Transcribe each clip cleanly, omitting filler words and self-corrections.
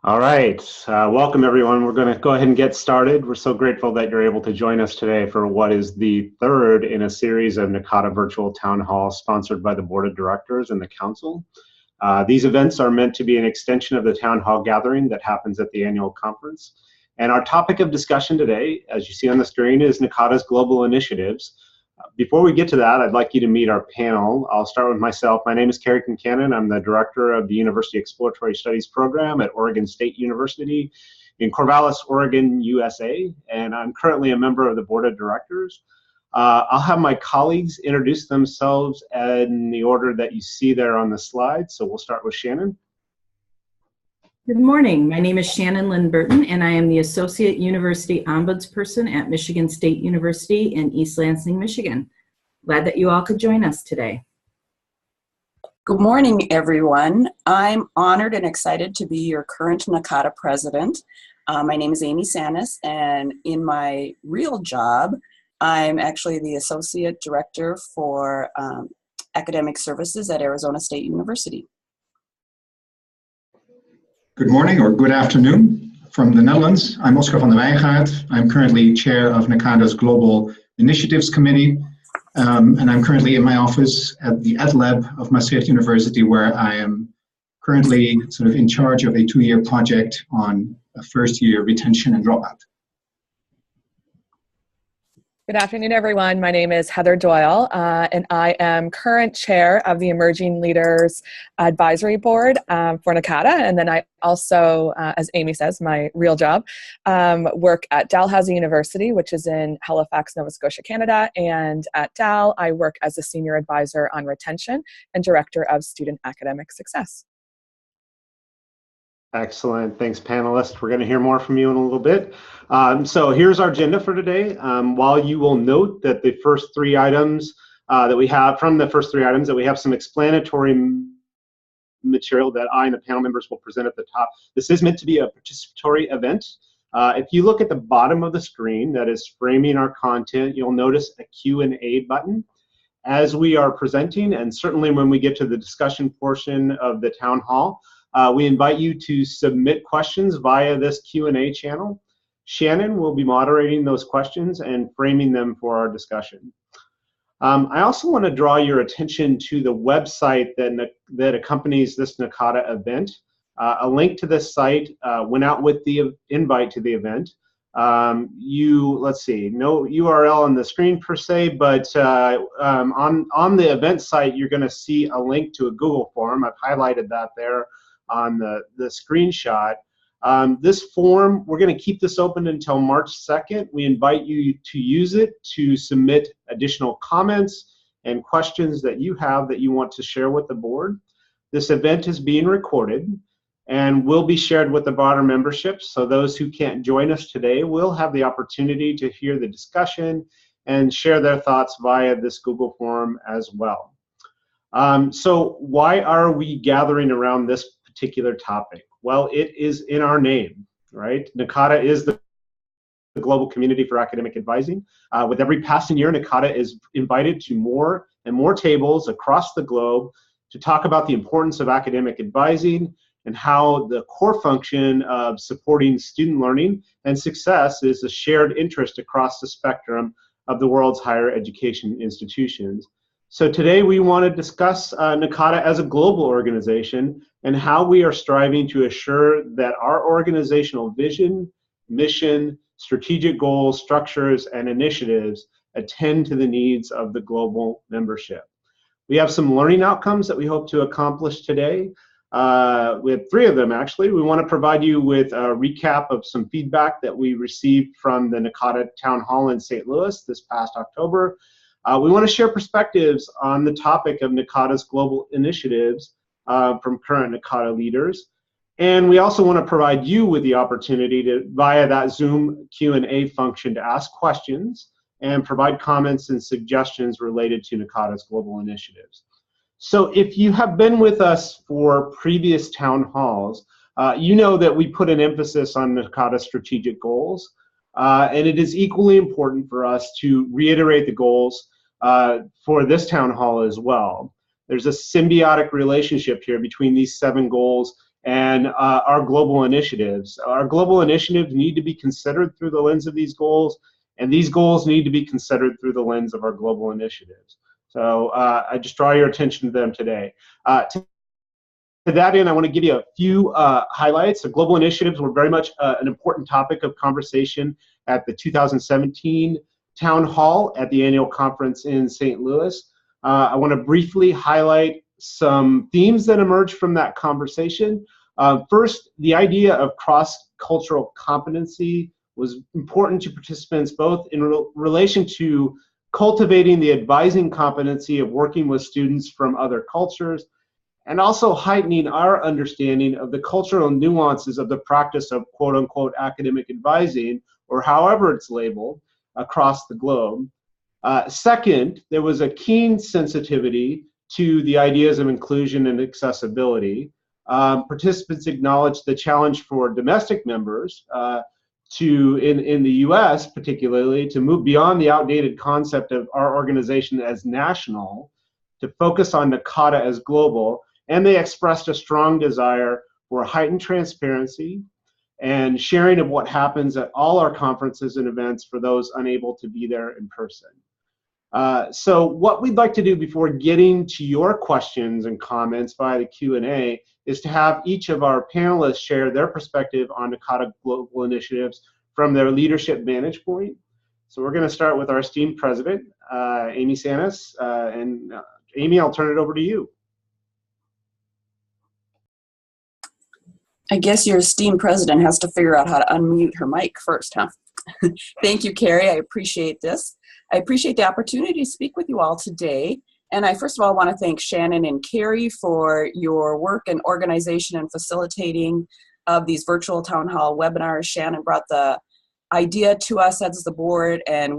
All right, welcome everyone. We're going to go ahead and get started. We're so grateful that you're able to join us today for what is the third in a series of NACADA virtual town halls sponsored by the Board of Directors and the Council. These events are meant to be an extension of the town hall gathering that happens at the annual conference. And our topic of discussion today, as you see on the screen, is NACADA's global initiatives. Before we get to that, I'd like you to meet our panel. I'll start with myself. My name is Kerry Kincannon. I'm the director of the University Exploratory Studies program at Oregon State University in Corvallis, Oregon, USA, and I'm currently a member of the board of directors. I'll have my colleagues introduce themselves in the order that you see there on the slide. So we'll start with Shannon. Good morning. My name is Shannon Lynn Burton, and I am the Associate University Ombudsperson at Michigan State University in East Lansing, Michigan. Glad that you all could join us today. Good morning, everyone. I'm honored and excited to be your current NACADA president. My name is Amy Sanis, and in my real job, I'm actually the Associate Director for Academic Services at Arizona State University. Good morning or good afternoon from the Netherlands. I'm Oscar van der Wijngaard. I'm currently chair of NACADA's Global Initiatives Committee, and I'm currently in my office at the Ed Lab of Maastricht University, where I am currently sort of in charge of a 2-year project on a first-year retention and dropout. Good afternoon, everyone. My name is Heather Doyle, and I am current chair of the Emerging Leaders Advisory Board for NACADA. And then I also, as Amy says, my real job, work at Dalhousie University, which is in Halifax, Nova Scotia, Canada. And at Dal, I work as a senior advisor on retention and director of student academic success. Excellent. Thanks, panelists. We're going to hear more from you in a little bit. So here's our agenda for today. While you will note that the first three items that we have some explanatory material that I and the panel members will present at the top. This is meant to be a participatory event. If you look at the bottom of the screen that is framing our content, you'll notice a Q&A button. As we are presenting, and certainly when we get to the discussion portion of the town hall, we invite you to submit questions via this Q&A channel. Shannon will be moderating those questions and framing them for our discussion. I also want to draw your attention to the website that accompanies this NACADA event. A link to this site went out with the invite to the event. Let's see, no URL on the screen per se, but on the event site, you're going to see a link to a Google form. I've highlighted that there on the screenshot. This form, we're going to keep this open until March 2nd. We invite you to use it to submit additional comments and questions that you have that you want to share with the board. This event is being recorded and will be shared with the broader membership, so those who can't join us today will have the opportunity to hear the discussion and share their thoughts via this Google form as well. So why are we gathering around this particular topic? Well, it is in our name, right? NACADA is the global community for academic advising. With every passing year, NACADA is invited to more and more tables across the globe to talk about the importance of academic advising and how the core function of supporting student learning and success is a shared interest across the spectrum of the world's higher education institutions. So today we want to discuss NACADA as a global organization and how we are striving to assure that our organizational vision, mission, strategic goals, structures, and initiatives attend to the needs of the global membership. We have some learning outcomes that we hope to accomplish today. We have 3 of them, actually. We want to provide you with a recap of some feedback that we received from the NACADA Town Hall in St. Louis this past October. We want to share perspectives on the topic of NACADA's global initiatives from current NACADA leaders. And we also want to provide you with the opportunity to, via that Zoom Q&A function, to ask questions and provide comments and suggestions related to NACADA's global initiatives. So if you have been with us for previous town halls, you know that we put an emphasis on NACADA's strategic goals. And it is equally important for us to reiterate the goals for this town hall as well. There's a symbiotic relationship here between these 7 goals and our global initiatives. Our global initiatives need to be considered through the lens of these goals, and these goals need to be considered through the lens of our global initiatives. So I just draw your attention to them today. To that end, I want to give you a few highlights. The global initiatives were very much an important topic of conversation at the 2017 Town Hall at the annual conference in St. Louis. I want to briefly highlight some themes that emerged from that conversation. First, the idea of cross-cultural competency was important to participants both in relation to cultivating the advising competency of working with students from other cultures, and also heightening our understanding of the cultural nuances of the practice of quote-unquote academic advising, or however it's labeled, across the globe. Second, there was a keen sensitivity to the ideas of inclusion and accessibility. Participants acknowledged the challenge for domestic members in the US particularly, to move beyond the outdated concept of our organization as national, to focus on NACADA as global, and they expressed a strong desire for heightened transparency and sharing of what happens at all our conferences and events for those unable to be there in person. So what we'd like to do before getting to your questions and comments via the Q&A is to have each of our panelists share their perspective on NACADA global initiatives from their leadership vantage point. So we're going to start with our esteemed president, Amy Sanis. Amy, I'll turn it over to you. I guess your esteemed president has to figure out how to unmute her mic first, huh? Thank you, Carrie. I appreciate this. I appreciate the opportunity to speak with you all today. And I first of all want to thank Shannon and Carrie for your work and organization and facilitating of these virtual town hall webinars. Shannon brought the idea to us as the board, and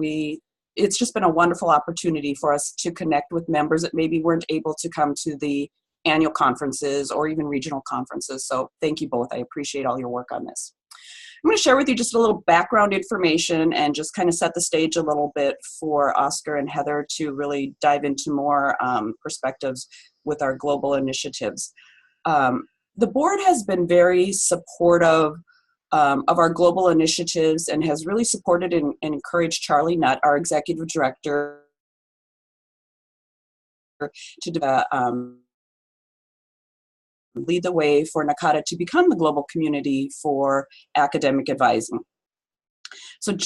it's just been a wonderful opportunity for us to connect with members that maybe weren't able to come to the annual conferences or even regional conferences. So thank you both. I appreciate all your work on this. I'm going to share with you just a little background information and just kind of set the stage a little bit for Oscar and Heather to really dive into more perspectives with our global initiatives. The board has been very supportive of our global initiatives and has really supported and encouraged Charlie Nutt, our executive director, to lead the way for NACADA to become the global community for academic advising. So I'm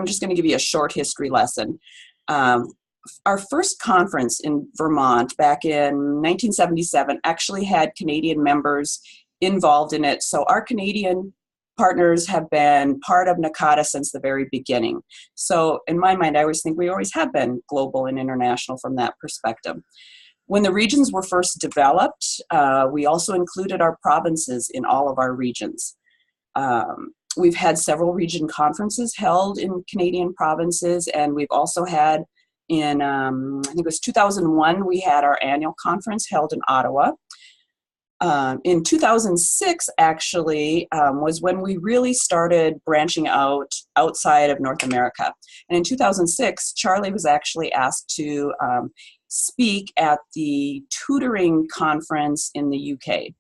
just going to give you a short history lesson. Our first conference in Vermont back in 1977 actually had Canadian members involved in it. So our Canadian partners have been part of NACADA since the very beginning. So in my mind, I always think we always have been global and international from that perspective. When the regions were first developed, we also included our provinces in all of our regions. We've had several region conferences held in Canadian provinces, and we've also had in, I think it was 2001, we had our annual conference held in Ottawa. In 2006, actually, was when we really started branching out outside of North America. And in 2006, Charlie was actually asked to speak at the tutoring conference in the UK.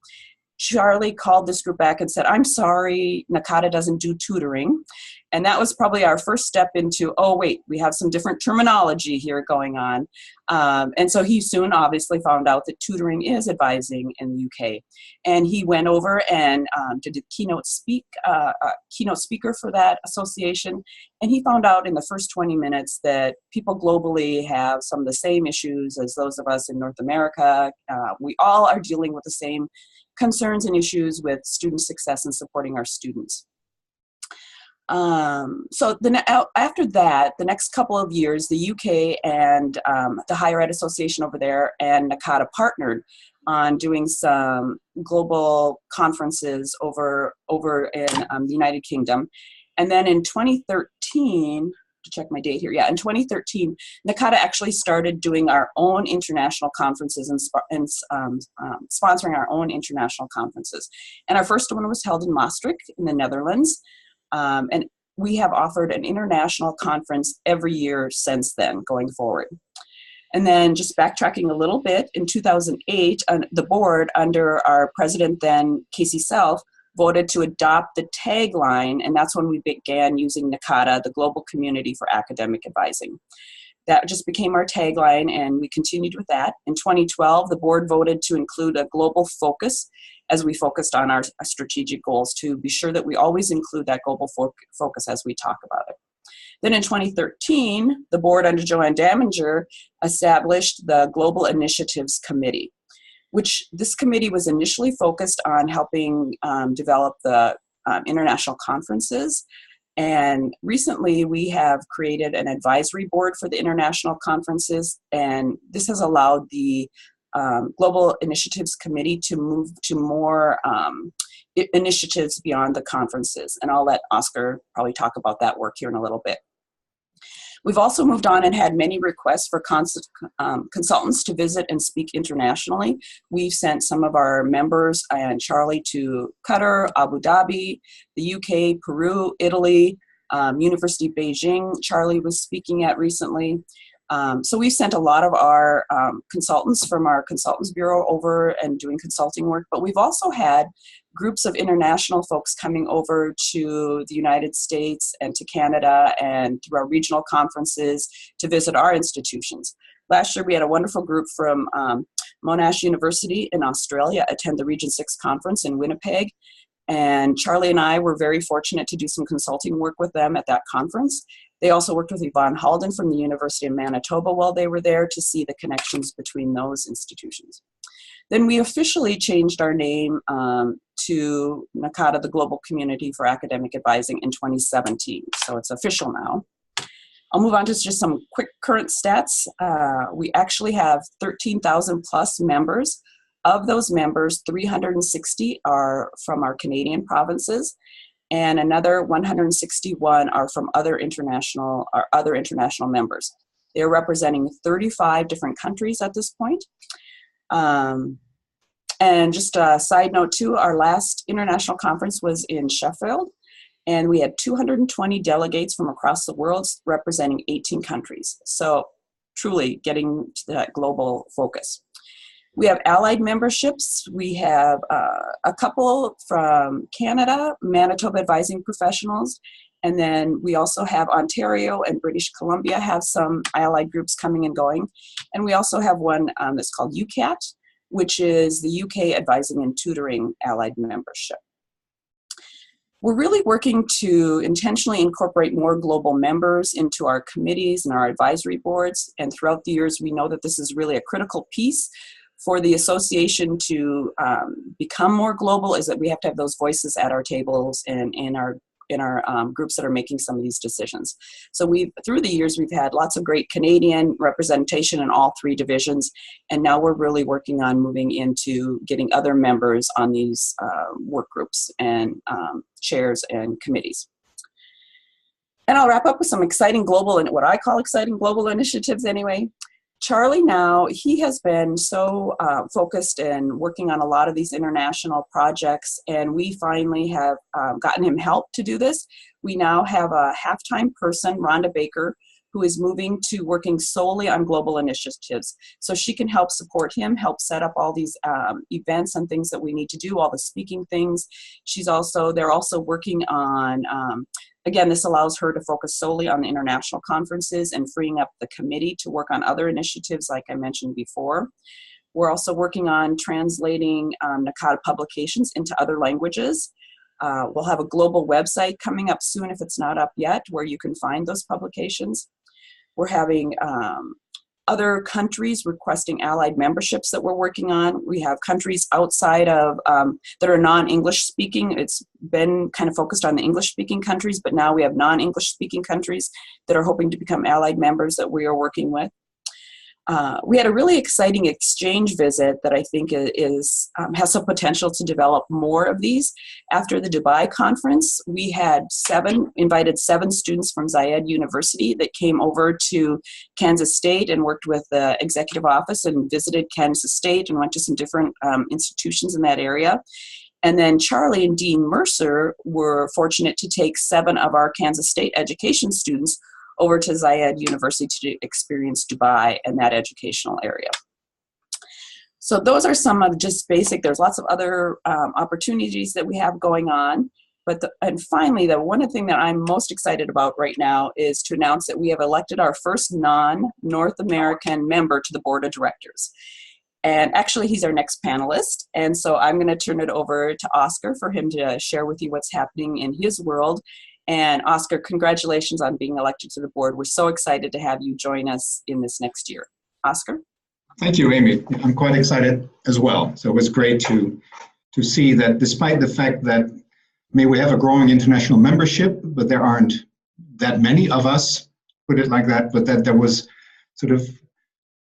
Charlie called this group back and said, "I'm sorry, NACADA doesn't do tutoring." And that was probably our first step into, oh wait, we have some different terminology here going on. And so he soon obviously found out that tutoring is advising in the UK. And he went over and did a keynote speaker for that association. And he found out in the first 20 minutes that people globally have some of the same issues as those of us in North America. We all are dealing with the same concerns and issues with student success and supporting our students. So after that, the next couple of years, the UK and the Higher Ed Association over there and NACADA partnered on doing some global conferences over in the United Kingdom. And then in 2013, to check my date here, yeah, in 2013, NACADA actually started doing our own international conferences and sponsoring our own international conferences. And our first one was held in Maastricht in the Netherlands. And we have offered an international conference every year since then, going forward. And then just backtracking a little bit, in 2008, the board, under our president then, Casey Self, voted to adopt the tagline, and that's when we began using NACADA, the Global Community for Academic Advising. That just became our tagline, and we continued with that. In 2012, the board voted to include a global focus as we focused on our strategic goals, to be sure that we always include that global focus as we talk about it. Then in 2013, the board under Joanne Daminger established the Global Initiatives Committee, which this committee was initially focused on helping develop the international conferences. And recently we have created an advisory board for the international conferences, and this has allowed the Global Initiatives Committee to move to more initiatives beyond the conferences. And I'll let Oscar probably talk about that work here in a little bit. We've also moved on and had many requests for consultants to visit and speak internationally. We've sent some of our members and Charlie to Qatar, Abu Dhabi, the UK, Peru, Italy, University of Beijing, Charlie was speaking at recently. So we've sent a lot of our consultants from our consultants bureau over and doing consulting work, but we've also had groups of international folks coming over to the United States and to Canada and through our regional conferences to visit our institutions. Last year we had a wonderful group from Monash University in Australia attend the Region 6 conference in Winnipeg. And Charlie and I were very fortunate to do some consulting work with them at that conference. They also worked with Yvonne Halden from the University of Manitoba while they were there to see the connections between those institutions. Then we officially changed our name to NACADA, the Global Community for Academic Advising, in 2017. So it's official now. I'll move on to just some quick current stats. We actually have 13,000 plus members. Of those members, 360 are from our Canadian provinces, and another 161 are from other international members. They're representing 35 different countries at this point. And just a side note too, our last international conference was in Sheffield, and we had 220 delegates from across the world representing 18 countries. So truly getting to that global focus. We have allied memberships. We have a couple from Canada, Manitoba Advising Professionals, and then we also have Ontario and British Columbia have some allied groups coming and going. And we also have one that's called UCAT, which is the UK Advising and Tutoring Allied Membership. We're really working to intentionally incorporate more global members into our committees and our advisory boards. And throughout the years, we know that this is really a critical piece for the association to become more global, is that we have to have those voices at our tables and in our groups that are making some of these decisions. So through the years, we've had lots of great Canadian representation in all three divisions, and now we're really working on moving into getting other members on these work groups and chairs and committees. And I'll wrap up with some exciting global, and what I call exciting global initiatives anyway. Charlie now, he has been so focused and working on a lot of these international projects, and we finally have gotten him help to do this. We now have a half-time person, Rhonda Baker, who is moving to working solely on global initiatives. So she can help support him, help set up all these events and things that we need to do, all the speaking things. They're also working on, again, this allows her to focus solely on the international conferences and freeing up the committee to work on other initiatives like I mentioned before. We're also working on translating NACADA publications into other languages. We'll have a global website coming up soon, if it's not up yet, where you can find those publications. We're having other countries requesting allied memberships that we're working on. We have countries outside of, that are non-English speaking. It's been kind of focused on the English speaking countries, but now we have non-English speaking countries that are hoping to become allied members that we are working with. We had a really exciting exchange visit that I think has some potential to develop more of these. After the Dubai conference, we had invited seven students from Zayed University that came over to Kansas State and worked with the executive office and visited Kansas State and went to some different institutions in that area. And then Charlie and Dean Mercer were fortunate to take 7 of our Kansas State education students over to Zayed University to experience Dubai and that educational area. So those are some of just basic, there's lots of other opportunities that we have going on. And finally, the one thing that I'm most excited about right now is to announce that we have elected our first non-North American member to the board of directors. And actually, he's our next panelist. And so I'm going to turn it over to Oscar for him to share with you what's happening in his world. And Oscar, congratulations on being elected to the board. We're so excited to have you join us in this next year. Oscar? Thank you, Amy. I'm quite excited as well. So it was great to see that despite the fact that we have a growing international membership, but there aren't that many of us, put it like that, but that there was sort of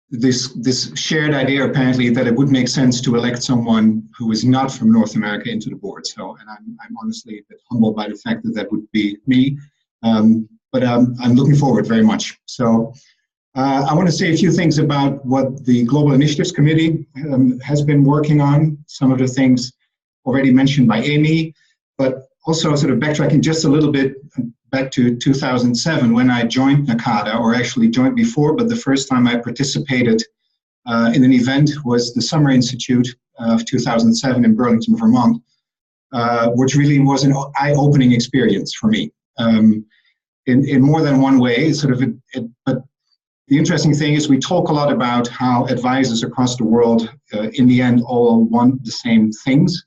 this shared idea apparently that it would make sense to elect someone who is not from North America into the board. So, and I'm honestly a bit humbled by the fact that that would be me, but I'm looking forward very much. So I want to say a few things about what the Global Initiatives Committee has been working on, some of the things already mentioned by Amy, but also sort of backtracking just a little bit back to 2007 when I joined NACADA, or actually joined before, but the first time I participated in an event was the Summer Institute of 2007 in Burlington, Vermont, which really was an eye-opening experience for me in more than one way. But the interesting thing is we talk a lot about how advisors across the world in the end all want the same things.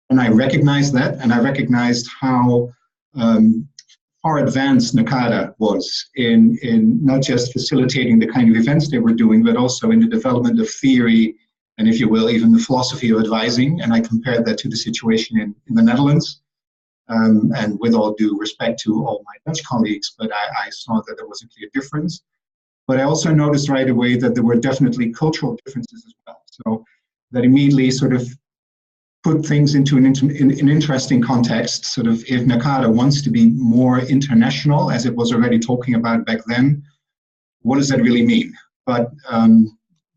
And I recognized that, and I recognized how far advanced NACADA was in not just facilitating the kind of events they were doing, but also in the development of theory, and if you will, even the philosophy of advising. And I compared that to the situation in the Netherlands. And with all due respect to all my Dutch colleagues, but I saw that there was a clear difference. But I also noticed right away that there were definitely cultural differences as well. So that immediately sort of put things into an interesting context. Sort of, if NACADA wants to be more international, as it was already talking about back then, what does that really mean? But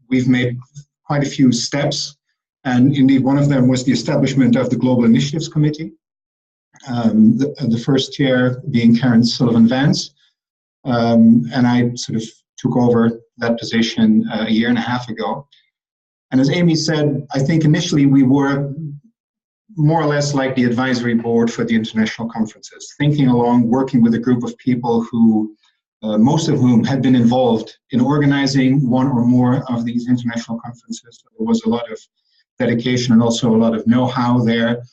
we've made quite a few steps, and indeed one of them was the establishment of the Global Initiatives Committee, the first chair being Karen Sullivan-Vance, and I sort of took over that position a year and a half ago. And as Amy said, I think initially we were more or less like the advisory board for the international conferences, thinking along, working with a group of people who, most of whom had been involved in organizing one or more of these international conferences. So there was a lot of dedication and also a lot of know-how there.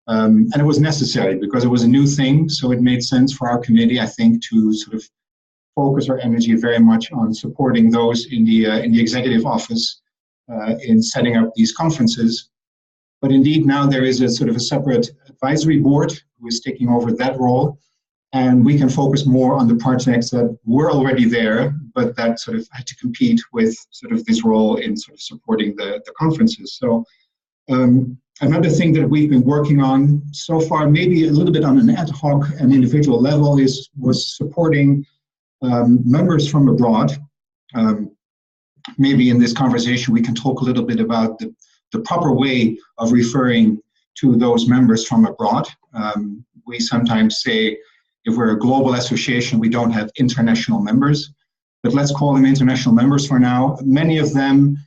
And it was necessary because it was a new thing. So it made sense for our committee, I think, to sort of focus our energy very much on supporting those in the executive office in setting up these conferences. But indeed, now there is a sort of a separate advisory board who is taking over that role, and we can focus more on the projects that were already there, but that sort of had to compete with sort of this role in sort of supporting the conferences. So another thing that we've been working on so far, maybe a little bit on an ad hoc and individual level, was supporting members from abroad. Maybe in this conversation we can talk a little bit about the proper way of referring to those members from abroad. We sometimes say if we're a global association, we don't have international members, but let's call them international members for now. Many of them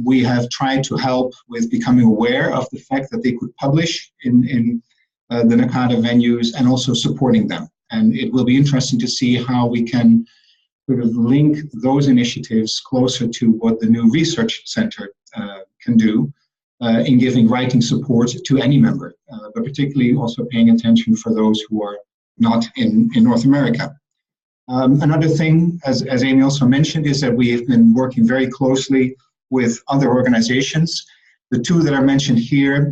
we have tried to help with becoming aware of the fact that they could publish in the NACADA venues and also supporting them. And it will be interesting to see how we can sort of link those initiatives closer to what the new research center can do in giving writing support to any member, but particularly also paying attention for those who are not in North America. Another thing, as Amy also mentioned, is that we have been working very closely with other organizations. The two that are mentioned here,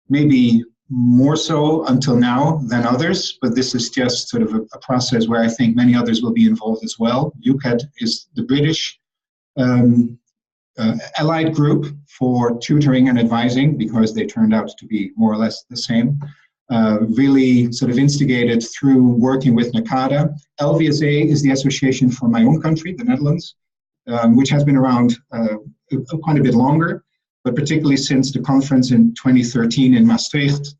maybe more so until now than others, but this is just sort of a process where I think many others will be involved as well. UCAD is the British allied group for tutoring and advising, because they turned out to be more or less the same. Really sort of instigated through working with NACADA. LVSA is the association for my own country, the Netherlands, which has been around quite a bit longer, but particularly since the conference in 2013 in Maastricht,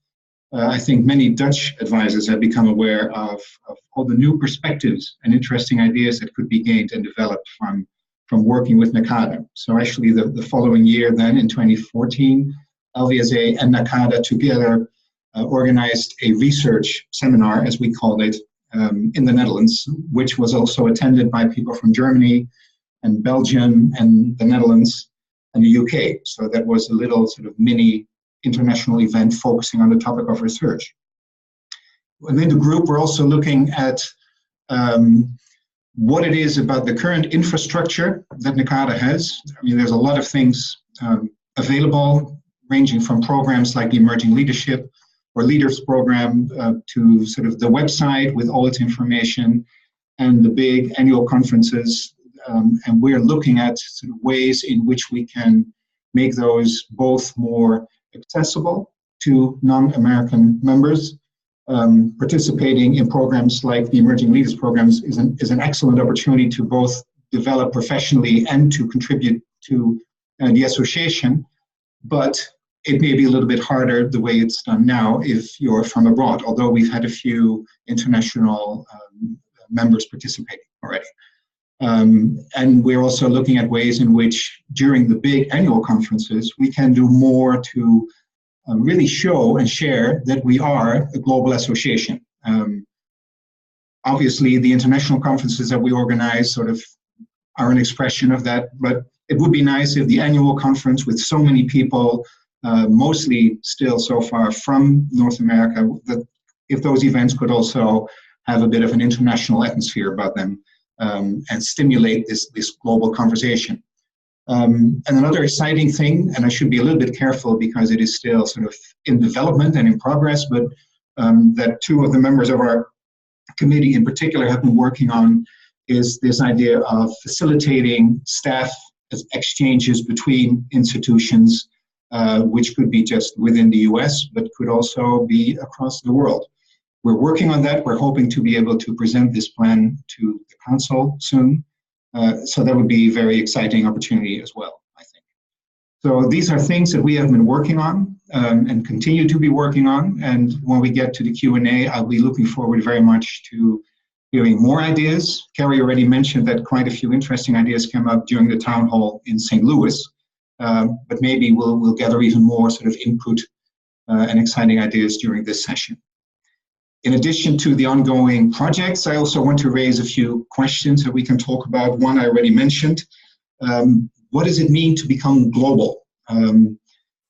I think many Dutch advisors have become aware of all the new perspectives and interesting ideas that could be gained and developed from working with NACADA. So actually the following year then, in 2014, LVSA and NACADA together organized a research seminar, as we called it, in the Netherlands, which was also attended by people from Germany and Belgium and the Netherlands and the UK. So that was a little sort of mini international event focusing on the topic of research. Within the group, we're also looking at what it is about the current infrastructure that NACADA has. I mean, there's a lot of things available, ranging from programs like the Emerging Leadership or Leaders Program to sort of the website with all its information and the big annual conferences. And we're looking at sort of ways in which we can make those both more accessible to non-American members. Participating in programs like the Emerging Leaders Programs is an excellent opportunity to both develop professionally and to contribute to the association, but it may be a little bit harder the way it's done now if you're from abroad, although we've had a few international members participating already. And we're also looking at ways in which during the big annual conferences, we can do more to really show and share that we are a global association. Obviously, the international conferences that we organize sort of are an expression of that, but it would be nice if the annual conference with so many people, mostly still so far from North America, that if those events could also have a bit of an international atmosphere about them and stimulate this global conversation. And another exciting thing, and I should be a little bit careful because it is still sort of in development and in progress, but that two of the members of our committee in particular have been working on, is this idea of facilitating staff exchanges between institutions, which could be just within the US, but could also be across the world. We're working on that. We're hoping to be able to present this plan to the council soon. So that would be a very exciting opportunity as well, I think. So these are things that we have been working on and continue to be working on. And when we get to the Q&A, I'll be looking forward very much to hearing more ideas. Carrie already mentioned that quite a few interesting ideas came up during the town hall in St. Louis, but maybe we'll gather even more sort of input and exciting ideas during this session. In addition to the ongoing projects, I also want to raise a few questions that we can talk about. One I already mentioned. What does it mean to become global?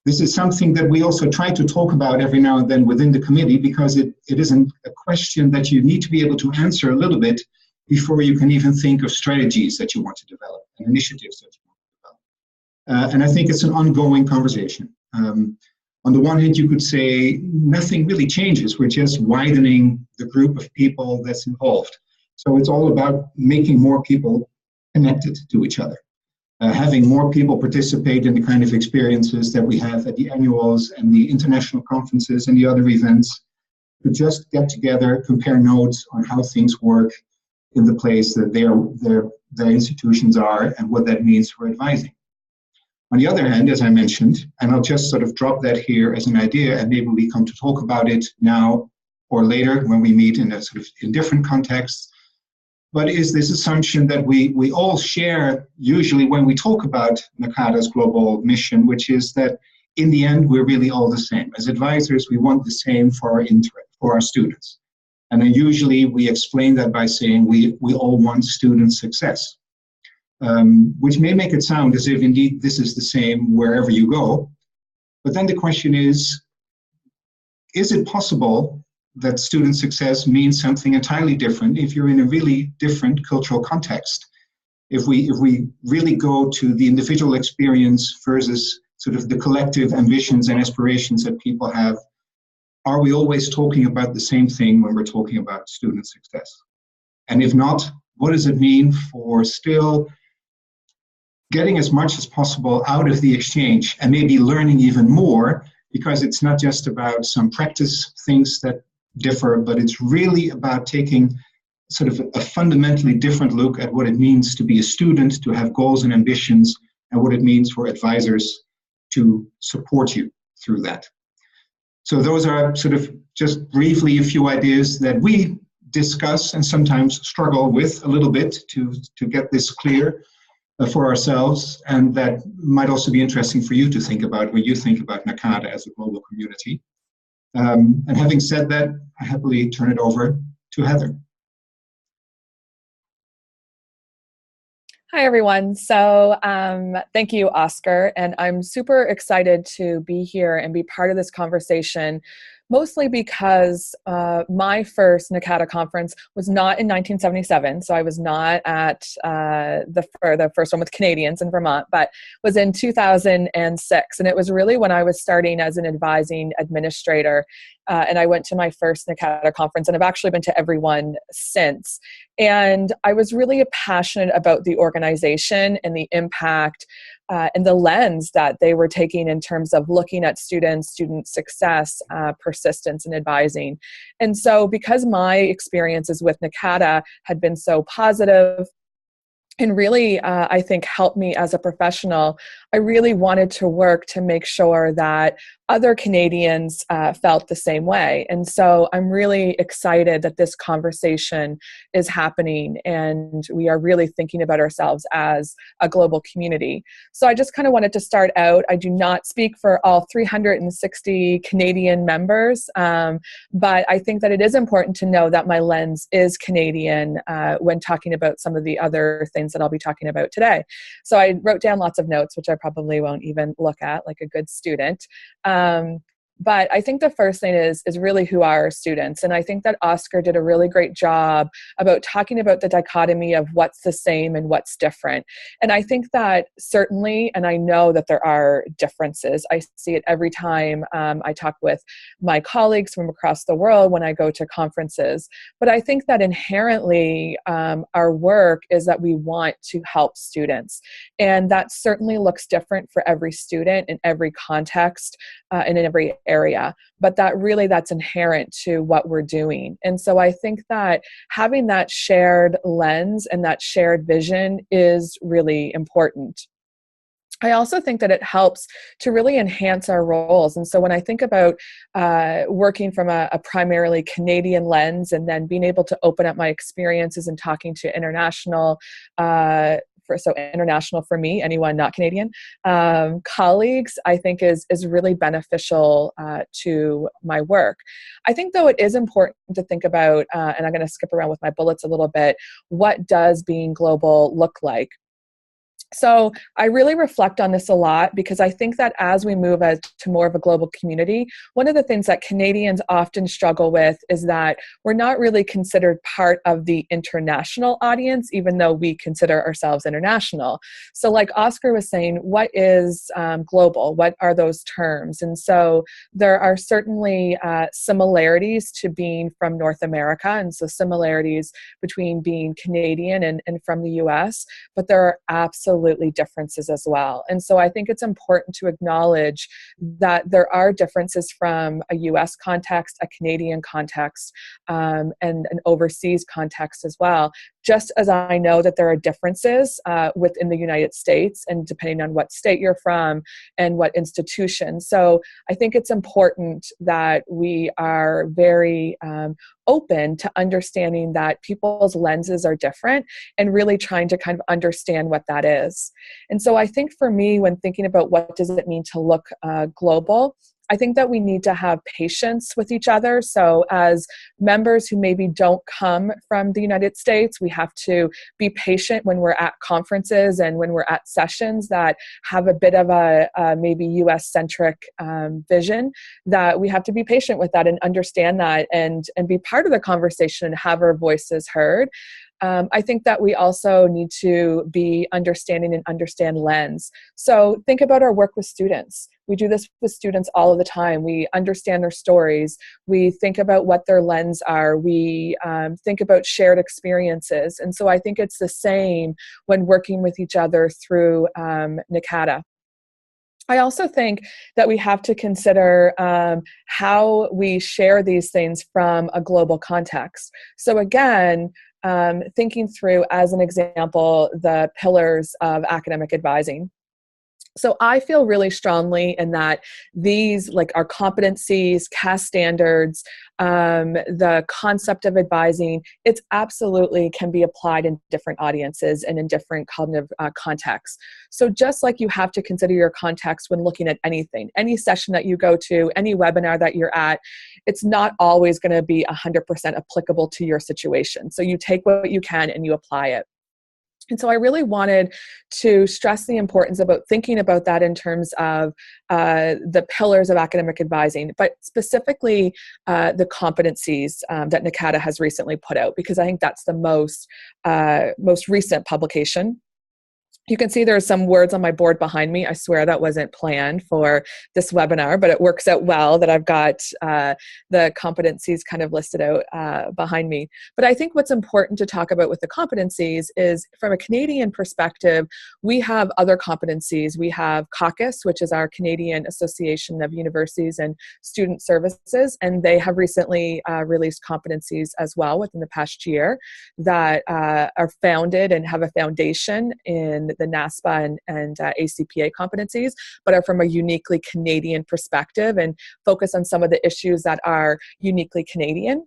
This is something that we also try to talk about every now and then within the committee, because it isn't a question that you need to be able to answer a little bit before you can even think of strategies that you want to develop and initiatives that you want to develop. And I think it's an ongoing conversation. On the one hand, you could say nothing really changes. We're just widening the group of people that's involved. So it's all about making more people connected to each other. Having more people participate in the kind of experiences that we have at the annuals and the international conferences and the other events, to just get together, compare notes on how things work in the place that their institutions are and what that means for advising. On the other hand, as I mentioned, and I'll just sort of drop that here as an idea, and maybe we come to talk about it now or later when we meet in a sort of in different contexts, but is this assumption that we all share usually when we talk about NACADA's global mission, which is that in the end, we're really all the same. As advisors, we want the same for our students. And then usually we explain that by saying we all want student success. Which may make it sound as if indeed this is the same wherever you go. But then the question is it possible that student success means something entirely different if you're in a really different cultural context? If we really go to the individual experience versus sort of the collective ambitions and aspirations that people have, are we always talking about the same thing when we're talking about student success? And if not, what does it mean for still getting as much as possible out of the exchange and maybe learning even more, because it's not just about some practice things that differ, but it's really about taking sort of a fundamentally different look at what it means to be a student, to have goals and ambitions, and what it means for advisors to support you through that. So those are sort of just briefly a few ideas that we discuss and sometimes struggle with a little bit to get this clear for ourselves, and that might also be interesting for you to think about when you think about NACADA as a global community. And having said that, I happily turn it over to Heather. Hi, everyone. So thank you, Oscar. And I'm super excited to be here and be part of this conversation, mostly because my first NACADA conference was not in 1977. So I was not at the first one with Canadians in Vermont, but was in 2006. And it was really when I was starting as an advising administrator. And I went to my first NACADA conference, and I've actually been to every one since. And I was really passionate about the organization and the impact and the lens that they were taking in terms of looking at student success, persistence, and advising. And so because my experiences with NACADA had been so positive, and really, I think, helped me as a professional, I really wanted to work to make sure that other Canadians felt the same way. And so I'm really excited that this conversation is happening and we are really thinking about ourselves as a global community. So I just kind of wanted to start out. I do not speak for all 360 Canadian members, but I think that it is important to know that my lens is Canadian when talking about some of the other things that I'll be talking about today. So I wrote down lots of notes, which I probably won't even look at like a good student. But I think the first thing is really who are our students. And I think that Oscar did a really great job about talking about the dichotomy of what's the same and what's different. And I think that certainly, and I know that there are differences. I see it every time I talk with my colleagues from across the world when I go to conferences. But I think that inherently our work is that we want to help students. And that certainly looks different for every student in every context and in every area, but that's inherent to what we're doing. And so I think that having that shared lens and that shared vision is really important. I also think that it helps to really enhance our roles. And so when I think about working from a primarily Canadian lens and then being able to open up my experiences and talking to international international for me, anyone not Canadian, colleagues, I think is really beneficial to my work. I think, though, it is important to think about, and I'm going to skip around with my bullets a little bit, what does being global look like? So I really reflect on this a lot because I think that as we move to more of a global community, one of the things that Canadians often struggle with is that we're not really considered part of the international audience, even though we consider ourselves international. So like Oscar was saying, what is global? What are those terms? And so there are certainly similarities to being from North America, and so similarities between being Canadian and from the US, but there are absolutely differences as well. And so I think it's important to acknowledge that there are differences from a US context, a Canadian context, and an overseas context as well. Just as I know that there are differences within the United States and depending on what state you're from and what institution. So I think it's important that we are very open to understanding that people's lenses are different and really trying to kind of understand what that is. And so I think for me, when thinking about what does it mean to look global, I think that we need to have patience with each other. So as members who maybe don't come from the United States, we have to be patient when we're at conferences and when we're at sessions that have a bit of a maybe US-centric vision, that we have to be patient with that and understand that and be part of the conversation and have our voices heard. I think that we also need to be understanding and understand lens. So think about our work with students. We do this with students all of the time. We understand their stories. We think about what their lens are. We think about shared experiences. And so I think it's the same when working with each other through NACADA. I also think that we have to consider how we share these things from a global context. So again, thinking through, as an example, the pillars of academic advising. So I feel really strongly in that these, like our competencies, CAS standards, the concept of advising, it's absolutely can be applied in different audiences and in different cognitive contexts. So just like you have to consider your context when looking at anything, any session that you go to, any webinar that you're at, it's not always going to be 100% applicable to your situation. So you take what you can and you apply it. And so I really wanted to stress the importance about thinking about that in terms of the pillars of academic advising, but specifically the competencies that NACADA has recently put out, because I think that's the most recent publication. You can see there's some words on my board behind me. I swear that wasn't planned for this webinar, but it works out well that I've got the competencies kind of listed out behind me. But I think what's important to talk about with the competencies is from a Canadian perspective, we have other competencies. We have Caucus, which is our Canadian Association of Universities and Student Services, and they have recently released competencies as well within the past year that are founded and have a foundation in the NASPA and ACPA competencies, but are from a uniquely Canadian perspective and focus on some of the issues that are uniquely Canadian.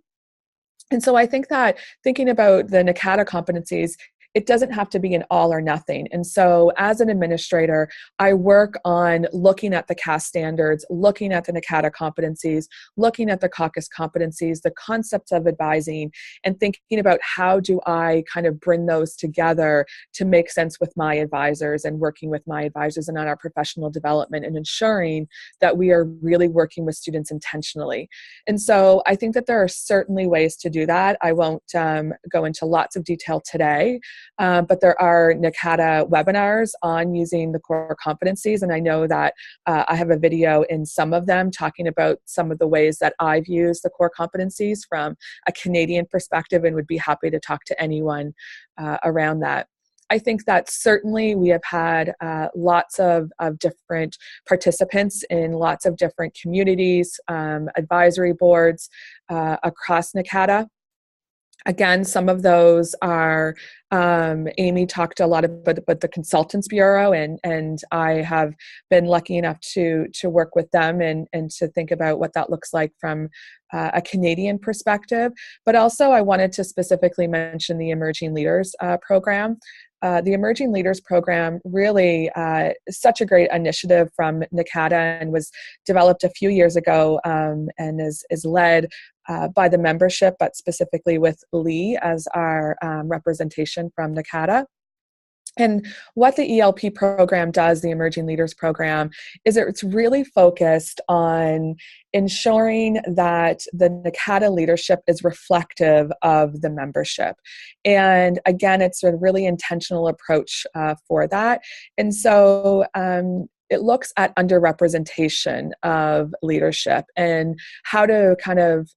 And so I think that thinking about the NACADA competencies, it doesn't have to be an all or nothing. And so as an administrator, I work on looking at the CAS standards, looking at the NACADA competencies, looking at the Caucus competencies, the concepts of advising, and thinking about how do I kind of bring those together to make sense with my advisors and working with my advisors and on our professional development and ensuring that we are really working with students intentionally. And so I think that there are certainly ways to do that. I won't go into lots of detail today. But there are NACADA webinars on using the core competencies, and I know that I have a video in some of them talking about some of the ways that I've used the core competencies from a Canadian perspective, and would be happy to talk to anyone around that. I think that certainly we have had lots of different participants in lots of different communities, advisory boards across NACADA. Again, some of those are, Amy talked a lot about the Consultants Bureau, and I have been lucky enough to work with them and to think about what that looks like from a Canadian perspective. But also I wanted to specifically mention the Emerging Leaders program. The Emerging Leaders program really is such a great initiative from NACADA and was developed a few years ago and is led by the membership, but specifically with Lee as our representation from NACADA. And what the ELP program does, the Emerging Leaders program, is it's really focused on ensuring that the NACADA leadership is reflective of the membership. And again, it's a really intentional approach for that. And so it looks at underrepresentation of leadership and how to kind of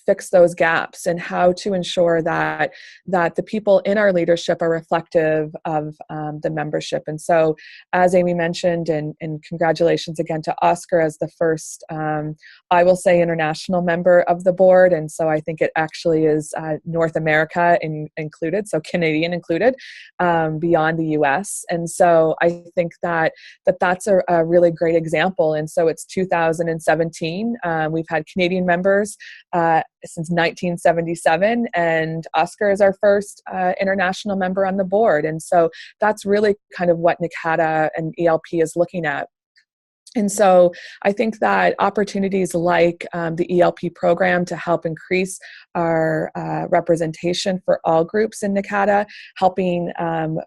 fix those gaps and how to ensure that the people in our leadership are reflective of the membership. And so, as Amy mentioned, and congratulations again to Oscar as the first, I will say, international member of the board. And so I think it actually is North America included, so Canadian included, beyond the US. And so I think that's a really great example. And so it's 2017. We've had Canadian members since 1977, and Oscar is our first international member on the board. And so that's really kind of what NACADA and ELP is looking at. And so I think that opportunities like the ELP program to help increase our representation for all groups in NACADA, helping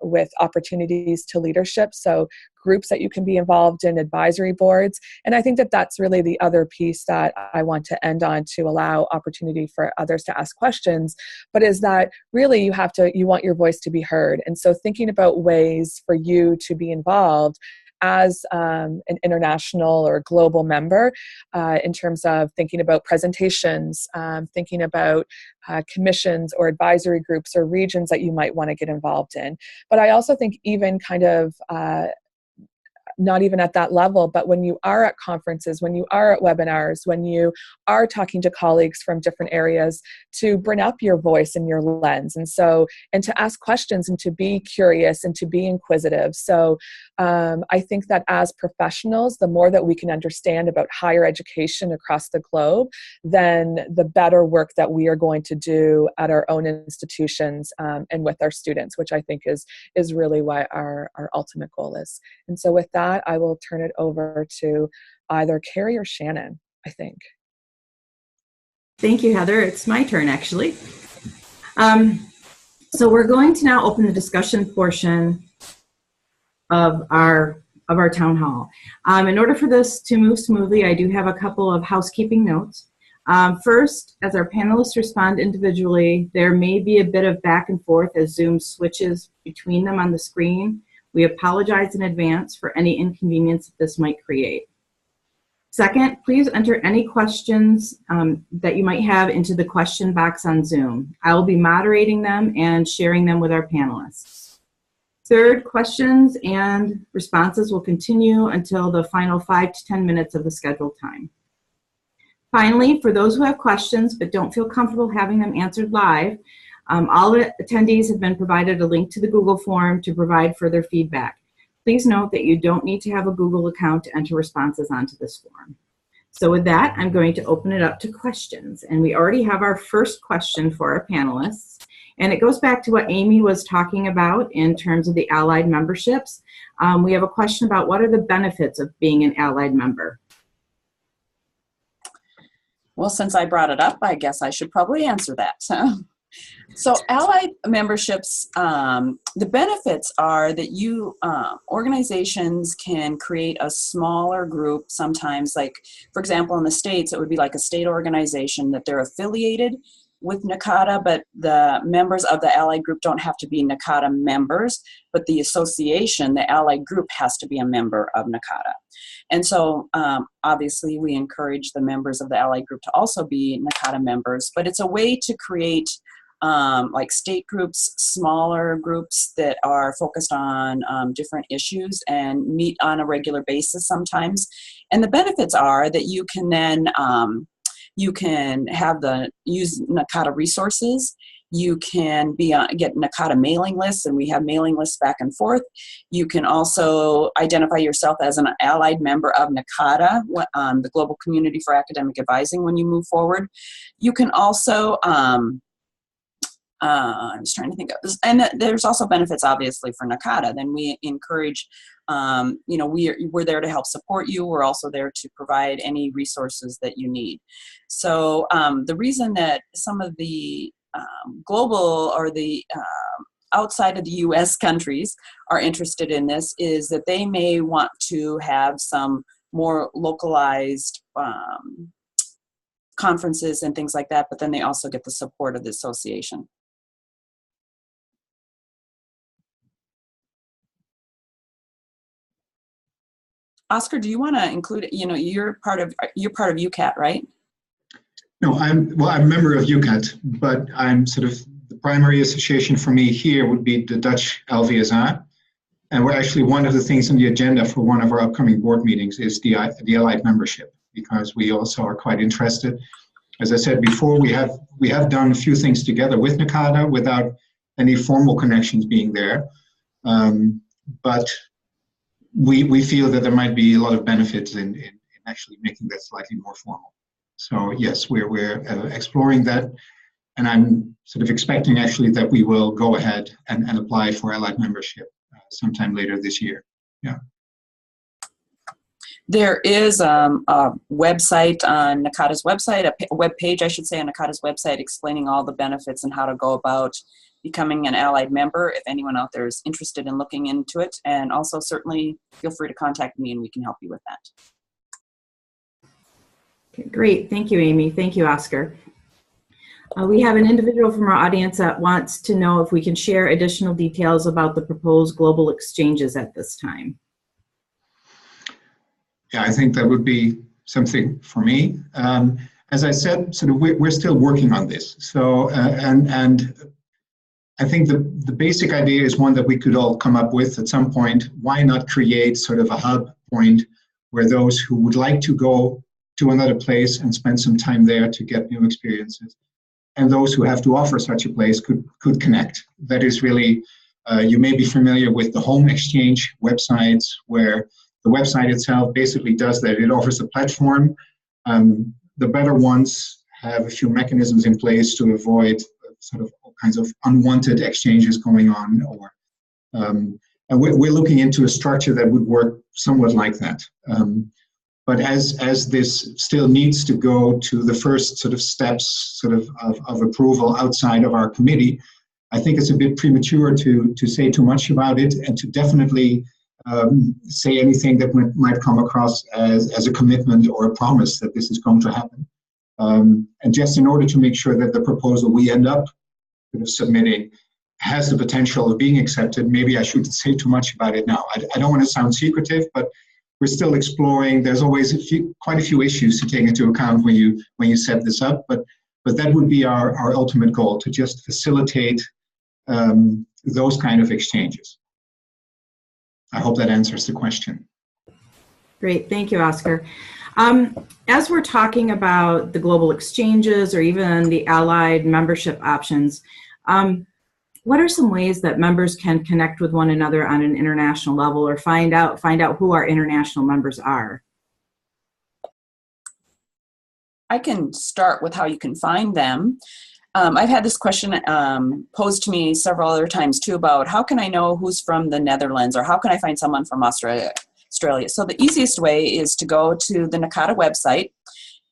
with opportunities to leadership, so groups that you can be involved in, advisory boards. And I think that that's really the other piece that I want to end on to allow opportunity for others to ask questions, but is that really you want your voice to be heard. And so thinking about ways for you to be involved as an international or global member in terms of thinking about presentations, thinking about commissions or advisory groups or regions that you might want to get involved in. But I also think even kind of not even at that level, but when you are at conferences, when you are at webinars, when you are talking to colleagues from different areas, to bring up your voice and your lens. And to ask questions and to be curious and to be inquisitive. So I think that as professionals, the more that we can understand about higher education across the globe, then the better work that we are going to do at our own institutions and with our students, which I think is really what our ultimate goal is. And so with that, I will turn it over to either Carrie or Shannon, I think. Thank you, Heather. It's my turn, actually. So we're going to now open the discussion portion of our town hall. In order for this to move smoothly, I do have a couple of housekeeping notes. First, as our panelists respond individually, there may be a bit of back and forth as Zoom switches between them on the screen. We apologize in advance for any inconvenience that this might create. Second, please enter any questions that you might have into the question box on Zoom. I will be moderating them and sharing them with our panelists. Third, questions and responses will continue until the final 5 to 10 minutes of the scheduled time. Finally, for those who have questions but don't feel comfortable having them answered live, all attendees have been provided a link to the Google form to provide further feedback. Please note that you don't need to have a Google account to enter responses onto this form. So with that, I'm going to open it up to questions. And we already have our first question for our panelists. And it goes back to what Amy was talking about in terms of the allied memberships. We have a question about what are the benefits of being an allied member? Well, since I brought it up, I guess I should probably answer that. So allied memberships, the benefits are that organizations can create a smaller group sometimes, like, for example, in the States, it would be like a state organization that they're affiliated with NACADA, but the members of the allied group don't have to be NACADA members, but the association, the allied group, has to be a member of NACADA. And so obviously we encourage the members of the allied group to also be NACADA members, but it's a way to create like state groups, smaller groups that are focused on different issues and meet on a regular basis sometimes. And the benefits are that you can then you can use NACADA resources. You can get NACADA mailing lists, and we have mailing lists back and forth. You can also identify yourself as an allied member of NACADA, the Global Community for Academic Advising, when you move forward. You can also I'm just trying to think of this. And there's also benefits, obviously, for NACADA. Then we encourage, we're there to help support you. We're also there to provide any resources that you need. So the reason that some of the global or the outside of the U.S. countries are interested in this is that they may want to have some more localized conferences and things like that, but then they also get the support of the association. Oscar, do you want to include, you're part of UCAT, right? No, I'm a member of UCAT, but I'm sort of, the primary association for me here would be the Dutch LVSA. And we're actually, one of the things on the agenda for one of our upcoming board meetings is the allied membership, because we also are quite interested. As I said before, we have done a few things together with NACADA without any formal connections being there. But we feel that there might be a lot of benefits in actually making that slightly more formal. So yes, we're exploring that, and I'm sort of expecting actually that we will go ahead and apply for allied membership sometime later this year. Yeah. There is a website on NACADA's website, a web page, I should say, on NACADA's website explaining all the benefits and how to go about becoming an allied member if anyone out there is interested in looking into it. And also certainly feel free to contact me and we can help you with that. Okay, great. Thank you, Amy. Thank you, Oscar. We have an individual from our audience that wants to know if we can share additional details about the proposed global exchanges at this time. Yeah, I think that would be something for me. As I said, sort of we're still working on this. So, and I think the basic idea is one that we could all come up with at some point. Why not create sort of a hub point where those who would like to go to another place and spend some time there to get new experiences, and those who have to offer such a place could connect. That is really, you may be familiar with the Home Exchange websites, where the website itself basically does that. It offers a platform. The better ones have a few mechanisms in place to avoid sort of all kinds of unwanted exchanges going on, or and we're looking into a structure that would work somewhat like that. But as this still needs to go to the first sort of steps of approval outside of our committee, I think it's a bit premature to say too much about it, and to definitely say anything that might come across as a commitment or a promise that this is going to happen. And just in order to make sure that the proposal we end up submitting has the potential of being accepted, maybe I shouldn't say too much about it now. I don't want to sound secretive, but we're still exploring. There's always quite a few issues to take into account when you set this up, but that would be our ultimate goal, to just facilitate those kind of exchanges. I hope that answers the question. Great, thank you, Oscar. As we're talking about the global exchanges or even the allied membership options, what are some ways that members can connect with one another on an international level, or find out who our international members are? I can start with how you can find them. I've had this question posed to me several other times too, about how can I know who's from the Netherlands, or how can I find someone from Australia? So the easiest way is to go to the NACADA website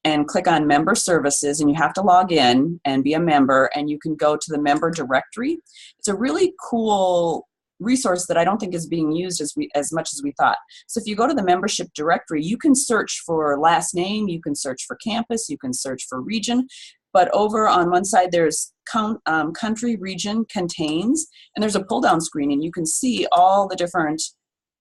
and click on member services, and you have to log in and be a member, and you can go to the member directory. It's a really cool resource that I don't think is being used as much as we thought. So if you go to the membership directory, you can search for last name, you can search for campus, you can search for region, but over on one side there's country, region, contains, and there's a pull down screen, and you can see all the different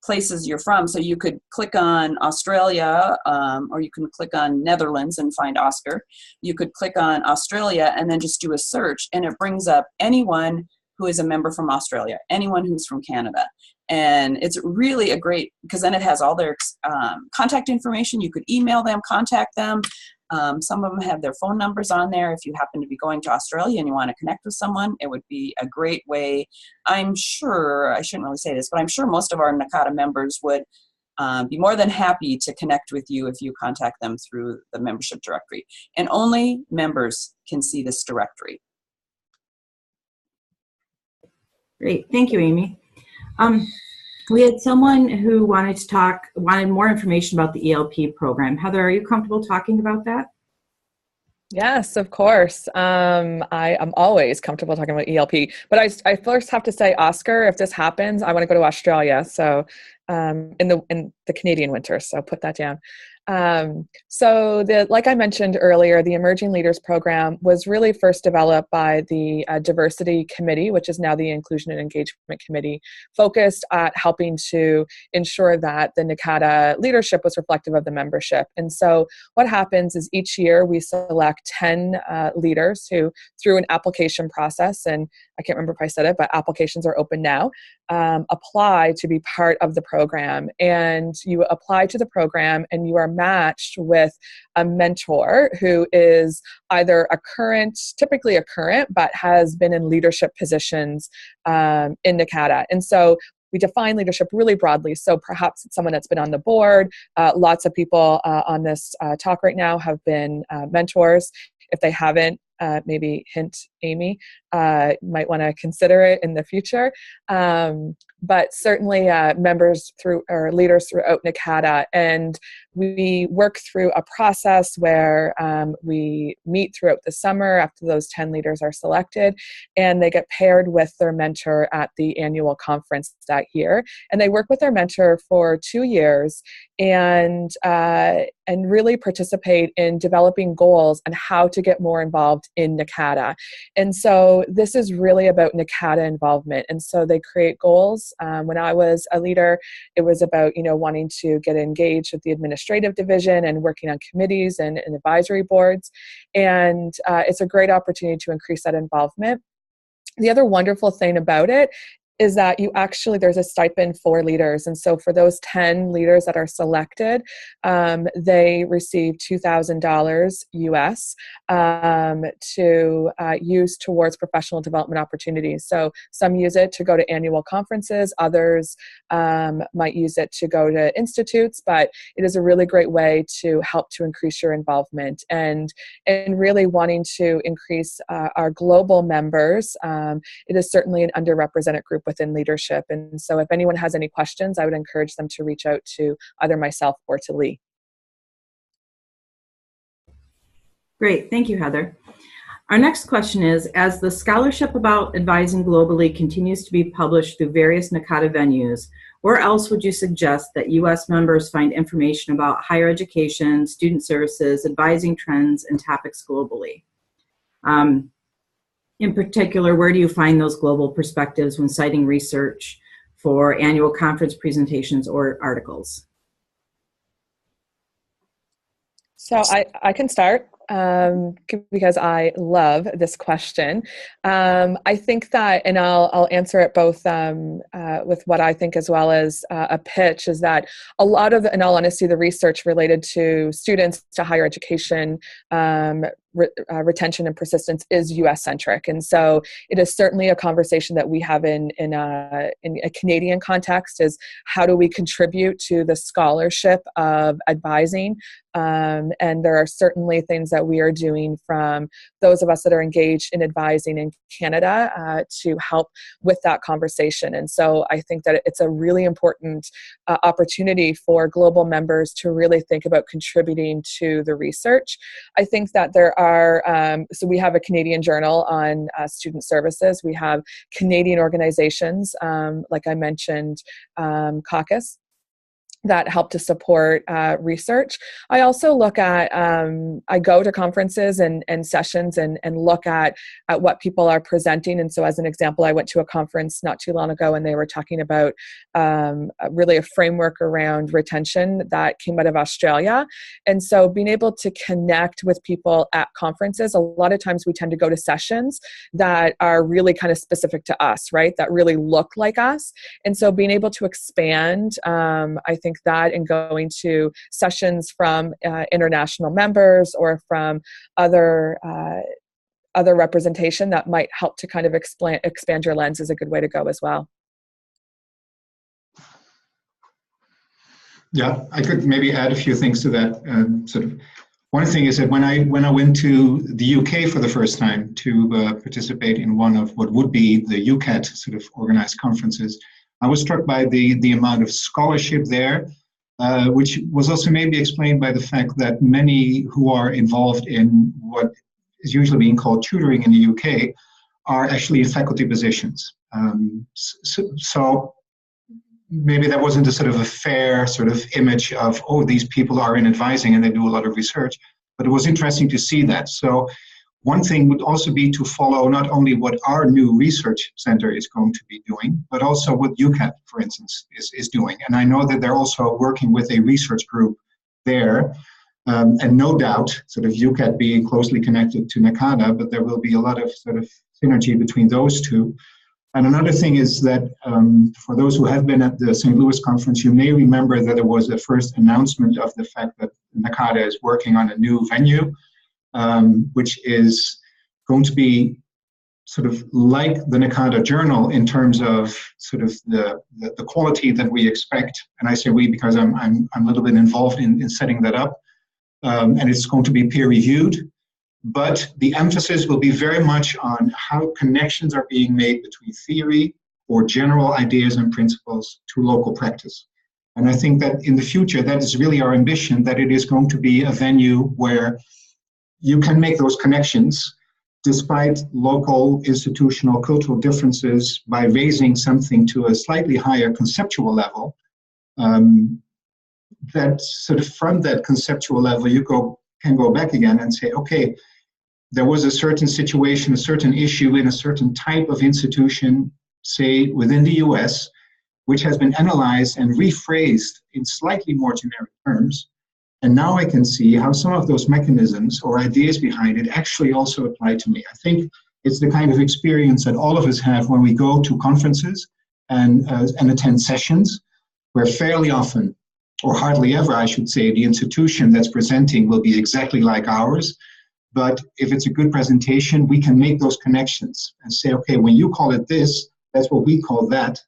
places you're from. So you could click on Australia, or you can click on Netherlands and find Oscar. You could click on Australia and then just do a search, and it brings up anyone who is a member from Australia, anyone who's from Canada. And it's really a great, because then it has all their contact information. You could email them, contact them. Some of them have their phone numbers on there. If you happen to be going to Australia and you want to connect with someone, it would be a great way. I'm sure, I shouldn't really say this, but I'm sure most of our NACADA members would be more than happy to connect with you if you contact them through the membership directory. And only members can see this directory. Great, thank you, Amy. We had someone who wanted more information about the ELP program. Heather, are you comfortable talking about that? Yes, of course. I am always comfortable talking about ELP, but I first have to say, Oscar, if this happens, I want to go to Australia. So in the Canadian winter, so put that down. Like I mentioned earlier, the Emerging Leaders Program was really first developed by the Diversity Committee, which is now the Inclusion and Engagement Committee, focused at helping to ensure that the NACADA leadership was reflective of the membership. And so what happens is each year we select 10 leaders who, through an application process, and I can't remember if I said it, but applications are open now, apply to be part of the program. And you apply to the program and you are matched with a mentor who is either typically a current, but has been in leadership positions in NACADA. And so we define leadership really broadly. So perhaps it's someone that's been on the board. Lots of people on this talk right now have been mentors. If they haven't, maybe hint Amy, might want to consider it in the future. But certainly members or leaders throughout NACADA. And we work through a process where we meet throughout the summer after those 10 leaders are selected, and they get paired with their mentor at the annual conference that year. And they work with their mentor for 2 years and really participate in developing goals on how to get more involved in NACADA. And so this is really about NACADA involvement. And so they create goals. When I was a leader, it was about, wanting to get engaged with the administrative division and working on committees and advisory boards. And it's a great opportunity to increase that involvement. The other wonderful thing about it is that there's a stipend for leaders. And so for those 10 leaders that are selected, they receive $2,000 US to use towards professional development opportunities. So some use it to go to annual conferences, others might use it to go to institutes, but it is a really great way to help to increase your involvement and really wanting to increase our global members. It is certainly an underrepresented group within leadership. And so if anyone has any questions, I would encourage them to reach out to either myself or to Lee. Great, thank you, Heather. Our next question is, as the scholarship about advising globally continues to be published through various NACADA venues, where else would you suggest that U.S. members find information about higher education, student services, advising trends, and topics globally? In particular, where do you find those global perspectives when citing research for annual conference presentations or articles? So I can start because I love this question. I think that, and I'll answer it both with what I think as well as a pitch, is that a lot of, in all honesty, the research related to students, to higher education, retention and persistence is U.S. centric, and so it is certainly a conversation that we have in a Canadian context. Is how do we contribute to the scholarship of advising? And there are certainly things that we are doing from those of us that are engaged in advising in Canada to help with that conversation. And so I think that it's a really important opportunity for global members to really think about contributing to the research. I think that there are, so we have a Canadian journal on student services. We have Canadian organizations, like I mentioned, Caucus, that help to support research. I also look at, I go to conferences and sessions and look at what people are presenting. And so as an example, I went to a conference not too long ago and they were talking about really a framework around retention that came out of Australia. And so being able to connect with people at conferences, a lot of times we tend to go to sessions that are really kind of specific to us, right? That really look like us. And so being able to expand, I think that, and going to sessions from international members or from other representation that might help to kind of expand your lens is a good way to go as well. Yeah, I could maybe add a few things to that. Sort of, one thing is that when I went to the UK for the first time to participate in one of what would be the UCAT sort of organized conferences, I was struck by the amount of scholarship there, which was also maybe explained by the fact that many who are involved in what is usually being called tutoring in the UK are actually in faculty positions. So maybe that wasn't a sort of a fair sort of image of, oh, these people are in advising and they do a lot of research, but it was interesting to see that. So one thing would also be to follow not only what our new research center is going to be doing, but also what UCAT, for instance, is doing. And I know that they're also working with a research group there. And no doubt, sort of UCAT being closely connected to NACADA, but there will be a lot of sort of synergy between those two. And another thing is that for those who have been at the St. Louis conference, you may remember that there was a first announcement of the fact that NACADA is working on a new venue, which is going to be sort of like the NACADA journal in terms of sort of the quality that we expect. And I say we because I'm a little bit involved in setting that up. And it's going to be peer reviewed, but the emphasis will be very much on how connections are being made between theory or general ideas and principles to local practice. And I think that in the future, that is really our ambition, that it is going to be a venue where you can make those connections despite local institutional cultural differences by raising something to a slightly higher conceptual level. That sort of from that conceptual level, you can go back again and say, okay, there was a certain situation, a certain issue in a certain type of institution, say within the US, which has been analyzed and rephrased in slightly more generic terms. And now I can see how some of those mechanisms or ideas behind it actually also apply to me. I think It's the kind of experience that all of us have when we go to conferences and attend sessions, where fairly often, or hardly ever, I should say, the institution that's presenting will be exactly like ours. But if it's a good presentation, we can make those connections and say, okay, when you call it this, that's what we call that.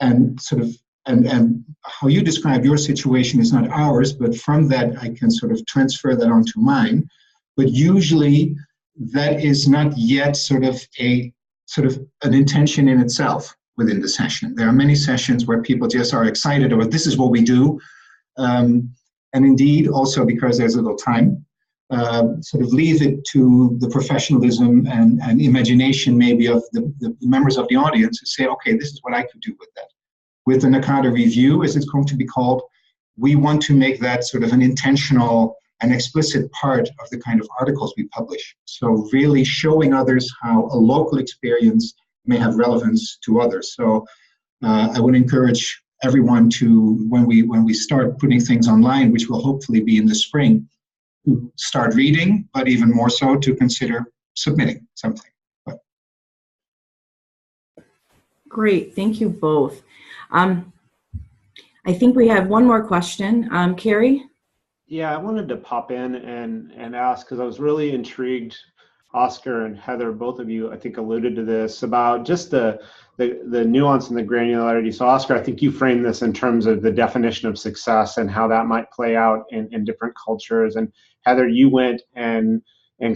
And sort of, and how you describe your situation is not ours, but from that I can sort of transfer that onto mine. But usually that is not yet sort of an intention in itself within the session. There are many sessions where people just are excited about this is what we do. And indeed, also because there's a little time, sort of leave it to the professionalism and imagination maybe of the members of the audience to say, okay, this is what I could do with that. With the NACADA review, as it's going to be called, we want to make that sort of an intentional and explicit part of the kind of articles we publish. So really showing others how a local experience may have relevance to others. So I would encourage everyone to, when we start putting things online, which will hopefully be in the spring, to start reading, but even more so to consider submitting something. Great, thank you both. I think we have one more question. Carrie? Yeah, I wanted to pop in and ask, because I was really intrigued, Oscar and Heather, both of you, I think, alluded to this, about just the nuance and the granularity. So Oscar, I think you framed this in terms of the definition of success and how that might play out in different cultures. And Heather, you went and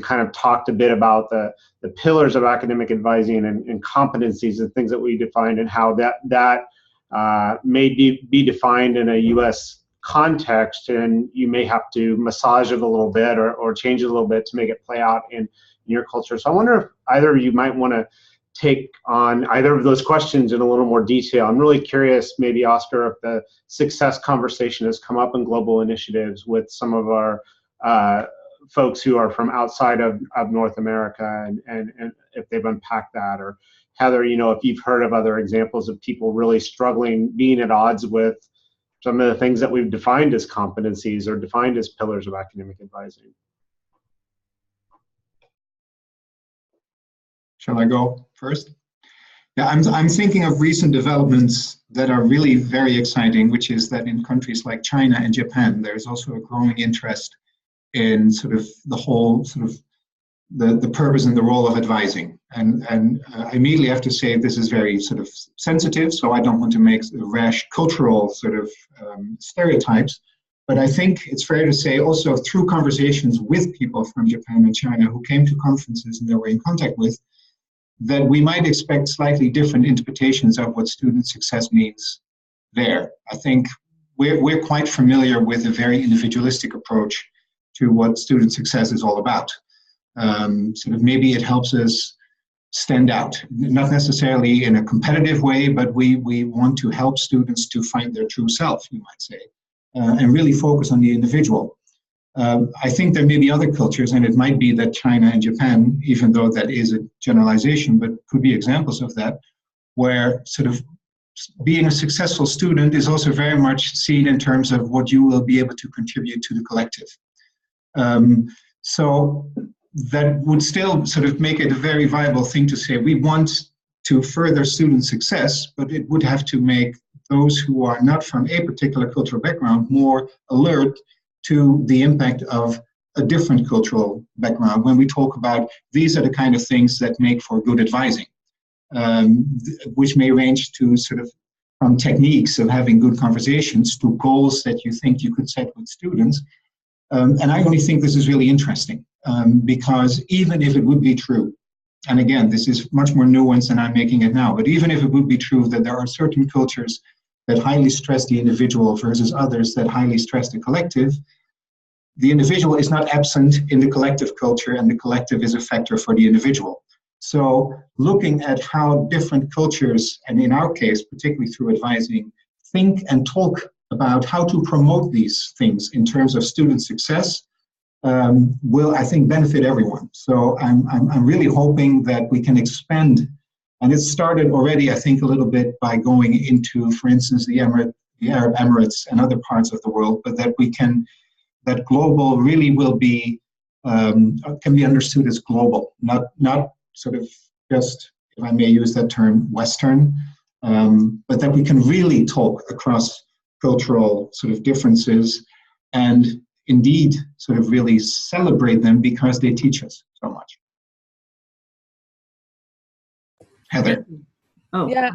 kind of talked a bit about the pillars of academic advising and competencies and things that we defined, and how that may be defined in a U.S. context, and you may have to massage it a little bit or change it a little bit to make it play out in your culture. So I wonder if either of you might want to take on either of those questions in a little more detail. I'm really curious, maybe Oscar, if the success conversation has come up in global initiatives with some of our folks who are from outside of North America, and if they've unpacked that. Or Heather, if you've heard of other examples of people really struggling, being at odds with some of the things that we've defined as competencies or defined as pillars of academic advising. Shall I go first? Yeah, I'm thinking of recent developments that are really very exciting, which is that in countries like China and Japan, there's also a growing interest in sort of the whole sort of the purpose and the role of advising. And I immediately have to say this is very sort of sensitive, so I don't want to make rash cultural sort of stereotypes. But I think it's fair to say also through conversations with people from Japan and China who came to conferences and they were in contact with, that we might expect slightly different interpretations of what student success means there. I think we're quite familiar with a very individualistic approach to what student success is all about. Sort of maybe it helps us stand out, not necessarily in a competitive way, but we want to help students to find their true self, you might say, and really focus on the individual. I think there may be other cultures, and it might be that China and Japan, even though that is a generalization, but could be examples of that, where sort of being a successful student is also very much seen in terms of what you will be able to contribute to the collective. So that would still sort of make it a very viable thing to say we want to further student success, but it would have to make those who are not from a particular cultural background more alert to the impact of a different cultural background when we talk about these are the kind of things that make for good advising, which may range to sort of from techniques of having good conversations to goals that you think you could set with students. And I only think this is really interesting because even if it would be true, and again, this is much more nuanced than I'm making it now, but even if it would be true that there are certain cultures that highly stress the individual versus others that highly stress the collective individual is not absent in the collective culture, and the collective is a factor for the individual. So looking at how different cultures, and in our case, particularly through advising, think and talk about how to promote these things in terms of student success will, I think, benefit everyone. So I'm really hoping that we can expand, and it started already, I think, a little bit by going into, for instance, the Arab Emirates and other parts of the world, but that global really will be, can be understood as global, not sort of just, if I may use that term, Western, but that we can really talk across cultural sort of differences and indeed sort of really celebrate them because they teach us so much. Heather. Oh. Yeah.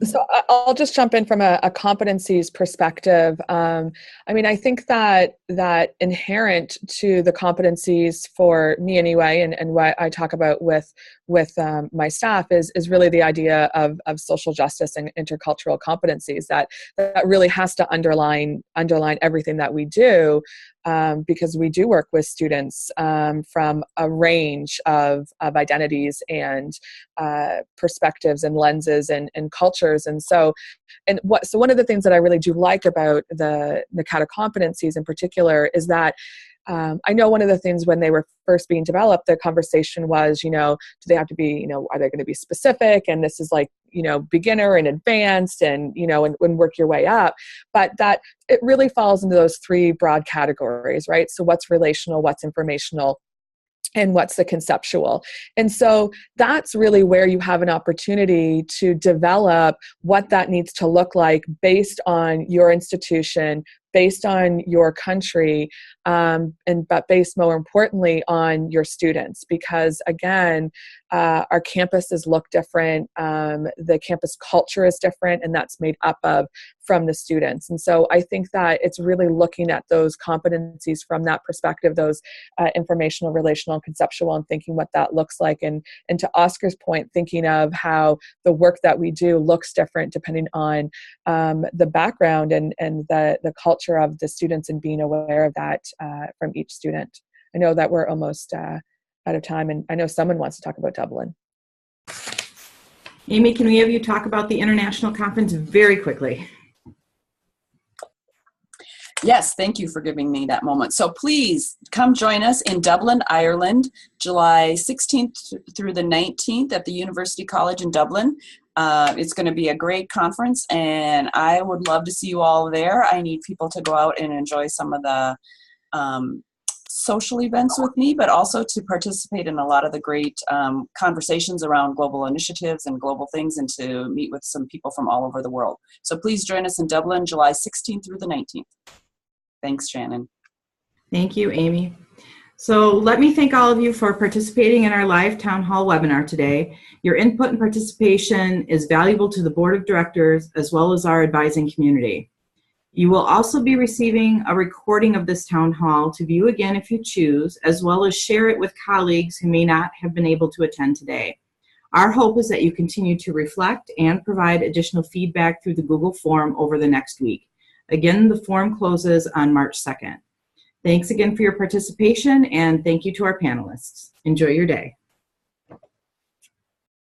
So I'll just jump in from a competencies perspective. I mean, I think that inherent to the competencies for me anyway, and what I talk about with my staff is really the idea of social justice and intercultural competencies that really has to underline everything that we do. Because we do work with students from a range of identities and perspectives and lenses and cultures. And so one of the things that I really do like about the NACADA competencies in particular is that I know one of the things when they were first being developed, the conversation was, do they have to be, are they going to be specific? And this is like, beginner and advanced and, and work your way up. But that it really falls into those three broad categories, right? So what's relational, what's informational, and what's the conceptual. And so that's really where you have an opportunity to develop what that needs to look like based on your institution, based on your country, but based more importantly on your students. Because again, our campuses look different, the campus culture is different, and that's made up from the students. And so I think that it's really looking at those competencies from that perspective, those informational, relational, and conceptual, and thinking what that looks like. And to Oscar's point, thinking of how the work that we do looks different depending on the background and the culture of the students, and being aware of that from each student. I know that we're almost out of time, and I know someone wants to talk about Dublin. Amy, can we have you talk about the international conference very quickly? Yes, thank you for giving me that moment. So please come join us in Dublin, Ireland, July 16th through the 19th at the University College in Dublin. It's going to be a great conference, and I would love to see you all there. I need people to go out and enjoy some of the social events with me, but also to participate in a lot of the great conversations around global initiatives and global things, and to meet with some people from all over the world. So please join us in Dublin, July 16th through the 19th. Thanks, Shannon. Thank you, Amy. So let me thank all of you for participating in our live town hall webinar today. Your input and participation is valuable to the board of directors as well as our advising community. You will also be receiving a recording of this town hall to view again if you choose, as well as share it with colleagues who may not have been able to attend today. Our hope is that you continue to reflect and provide additional feedback through the Google form over the next week. Again, the form closes on March 2nd. Thanks again for your participation, and thank you to our panelists. Enjoy your day.